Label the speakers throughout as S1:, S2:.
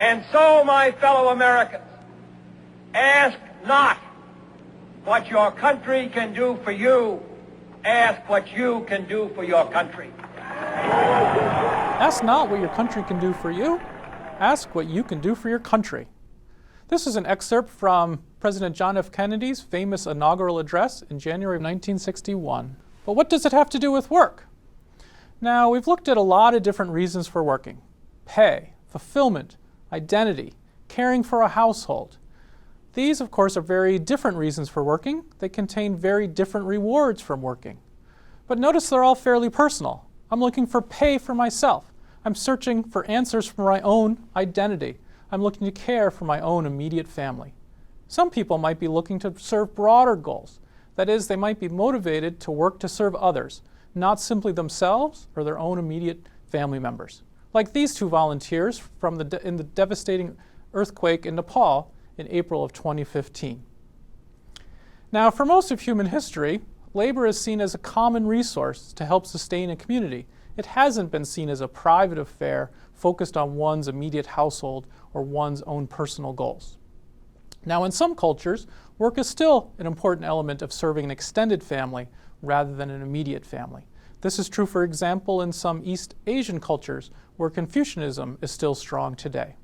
S1: And so, my fellow Americans, ask not what your country can do for you. Ask what you can do for your country.
S2: Ask not what your country can do for you. Ask what you can do for your country. This is an excerpt from President John F. Kennedy's famous inaugural address in January of 1961. But what does it have to do with work? Now, we've looked at a lot of different reasons for working. Pay, fulfillment, identity, caring for a household. These, of course, are very different reasons for working. They contain very different rewards from working. But notice they're all fairly personal. I'm looking for pay for myself. I'm searching for answers for my own identity. I'm looking to care for my own immediate family. Some people might be looking to serve broader goals. That is, they might be motivated to work to serve others, not simply themselves or their own immediate family members. Like these two volunteers in the devastating earthquake in Nepal in April of 2015. Now, for most of human history, labor is seen as a common resource to help sustain a community. It hasn't been seen as a private affair focused on one's immediate household or one's own personal goals. Now, in some cultures, work is still an important element of serving an extended family rather than an immediate family. This is true, for example, in some East Asian cultures where Confucianism is still strong today.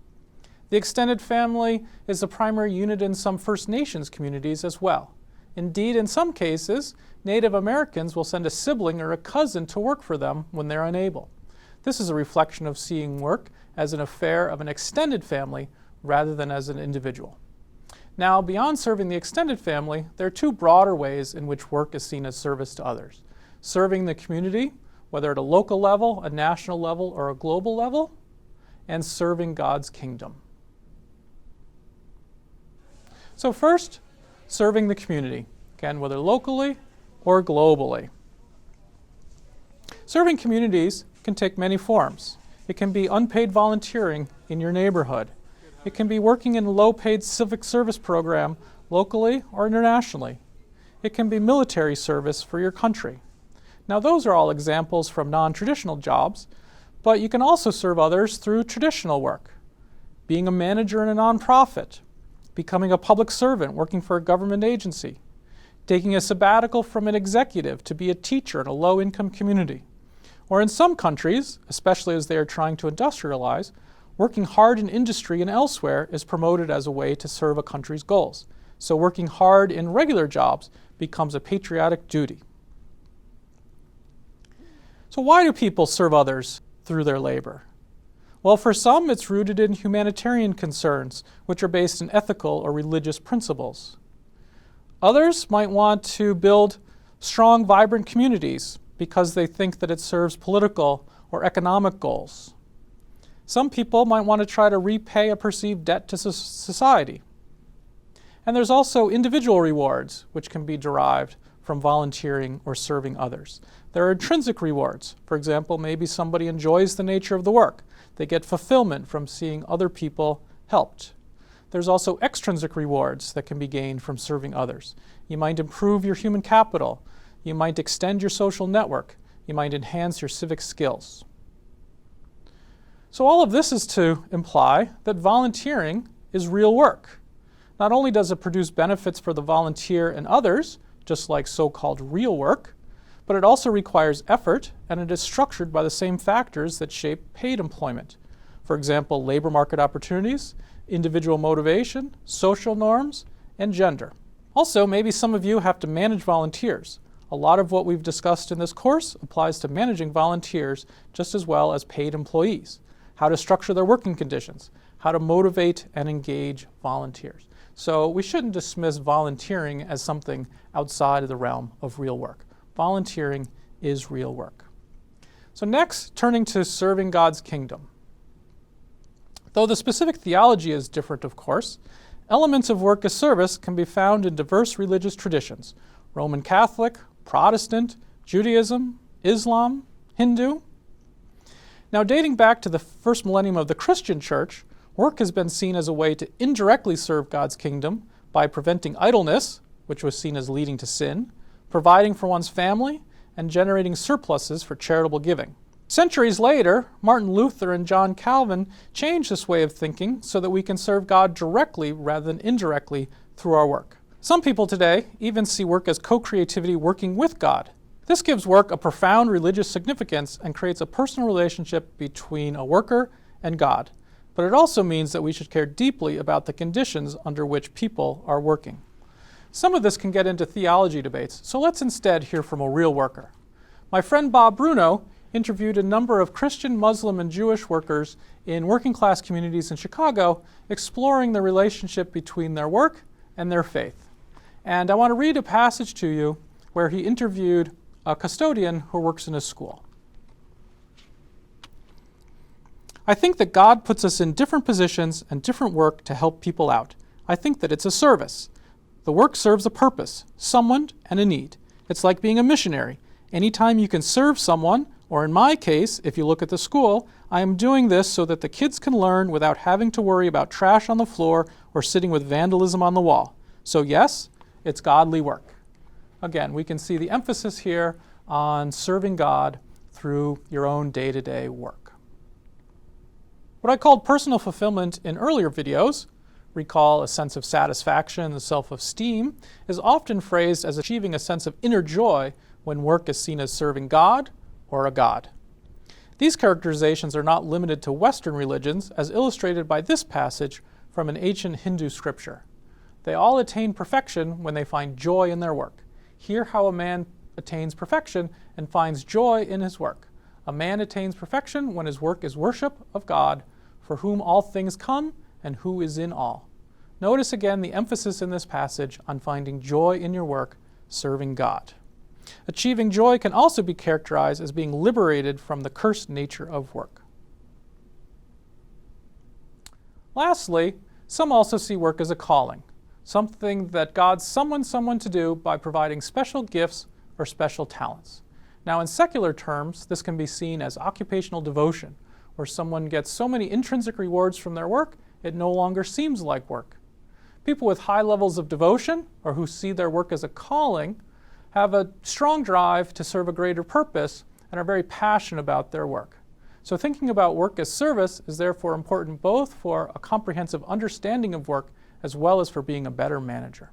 S2: The extended family is the primary unit in some First Nations communities as well. Indeed, in some cases, Native Americans will send a sibling or a cousin to work for them when they're unable. This is a reflection of seeing work as an affair of an extended family rather than as an individual. Now, beyond serving the extended family, there are two broader ways in which work is seen as service to others. Serving the community, whether at a local level, a national level, or a global level, and serving God's kingdom. So first, serving the community, again, whether locally or globally. Serving communities can take many forms. It can be unpaid volunteering in your neighborhood. It can be working in a low-paid civic service program locally or internationally. It can be military service for your country. Now, those are all examples from non-traditional jobs, but you can also serve others through traditional work. Being a manager in a nonprofit, becoming a public servant working for a government agency, taking a sabbatical from an executive to be a teacher in a low-income community. Or in some countries, especially as they are trying to industrialize, working hard in industry and elsewhere is promoted as a way to serve a country's goals. So working hard in regular jobs becomes a patriotic duty. So why do people serve others through their labor? Well, for some, it's rooted in humanitarian concerns, which are based in ethical or religious principles. Others might want to build strong, vibrant communities because they think that it serves political or economic goals. Some people might want to try to repay a perceived debt to society. And there's also individual rewards, which can be derived from volunteering or serving others. There are intrinsic rewards. For example, maybe somebody enjoys the nature of the work. They get fulfillment from seeing other people helped. There's also extrinsic rewards that can be gained from serving others. You might improve your human capital. You might extend your social network. You might enhance your civic skills. So all of this is to imply that volunteering is real work. Not only does it produce benefits for the volunteer and others, just like so-called real work, but it also requires effort, and it is structured by the same factors that shape paid employment. For example, labor market opportunities, individual motivation, social norms, and gender. Also, maybe some of you have to manage volunteers. A lot of what we've discussed in this course applies to managing volunteers just as well as paid employees. How to structure their working conditions, how to motivate and engage volunteers. So we shouldn't dismiss volunteering as something outside of the realm of real work. Volunteering is real work. So next, turning to serving God's kingdom. Though the specific theology is different, of course, elements of work as service can be found in diverse religious traditions: Roman Catholic, Protestant, Judaism, Islam, Hindu. Now, dating back to the first millennium of the Christian church, work has been seen as a way to indirectly serve God's kingdom by preventing idleness, which was seen as leading to sin, providing for one's family, and generating surpluses for charitable giving. Centuries later, Martin Luther and John Calvin changed this way of thinking so that we can serve God directly rather than indirectly through our work. Some people today even see work as co-creativity working with God. This gives work a profound religious significance and creates a personal relationship between a worker and God. But it also means that we should care deeply about the conditions under which people are working. Some of this can get into theology debates, so let's instead hear from a real worker. My friend Bob Bruno interviewed a number of Christian, Muslim, and Jewish workers in working class communities in Chicago, exploring the relationship between their work and their faith. And I want to read a passage to you where he interviewed a custodian who works in a school. I think that God puts us in different positions and different work to help people out. I think that it's a service. The work serves a purpose, someone, and a need. It's like being a missionary. Anytime you can serve someone, or in my case, if you look at the school, I am doing this so that the kids can learn without having to worry about trash on the floor or sitting with vandalism on the wall. So yes, it's godly work. Again, we can see the emphasis here on serving God through your own day-to-day work. What I called personal fulfillment in earlier videos, recall a sense of satisfaction and self-esteem, is often phrased as achieving a sense of inner joy when work is seen as serving God or a god. These characterizations are not limited to Western religions, as illustrated by this passage from an ancient Hindu scripture. They all attain perfection when they find joy in their work. Hear how a man attains perfection and finds joy in his work. A man attains perfection when his work is worship of God, for whom all things come and who is in all. Notice again the emphasis in this passage on finding joy in your work, serving God. Achieving joy can also be characterized as being liberated from the cursed nature of work. Lastly, some also see work as a calling, something that God summons someone to do by providing special gifts or special talents. Now, in secular terms, this can be seen as occupational devotion, where someone gets so many intrinsic rewards from their work, it no longer seems like work. People with high levels of devotion, or who see their work as a calling, have a strong drive to serve a greater purpose and are very passionate about their work. So thinking about work as service is therefore important both for a comprehensive understanding of work as well as for being a better manager.